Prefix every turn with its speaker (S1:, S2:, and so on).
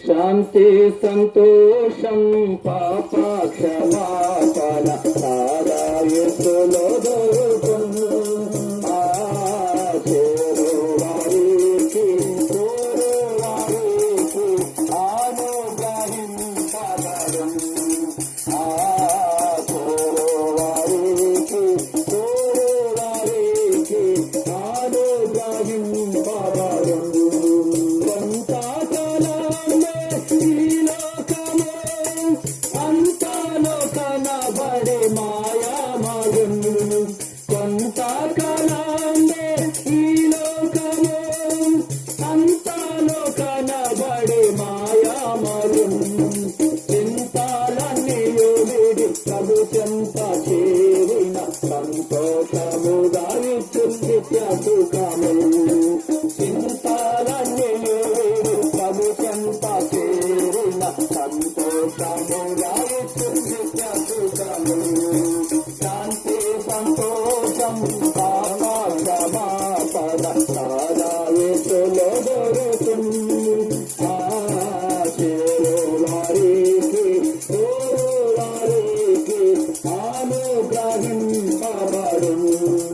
S1: శాంతి సంతోషం పాప క్షమాపణ యేసులో దొరుకును. చేరు వారికి కోరు వారికి అనుగ్రహింపబడును. కోరు వారికి కోరు వారికి అనుగ్రహింపబడును. కొంతకాలమే ఈ లోకము అంతలో కనబడే మాయామయును. చింతాలన్నీ విడి ప్రభు చెంత చేరిన సంతోషముగా నిత్య సుఖము. చింతాలన్నీ విడి ప్రభు చెంత చేరిన సంతోషముగా నిత్య సుఖము. శాంతి సంతోషం పాప క్షమాపణ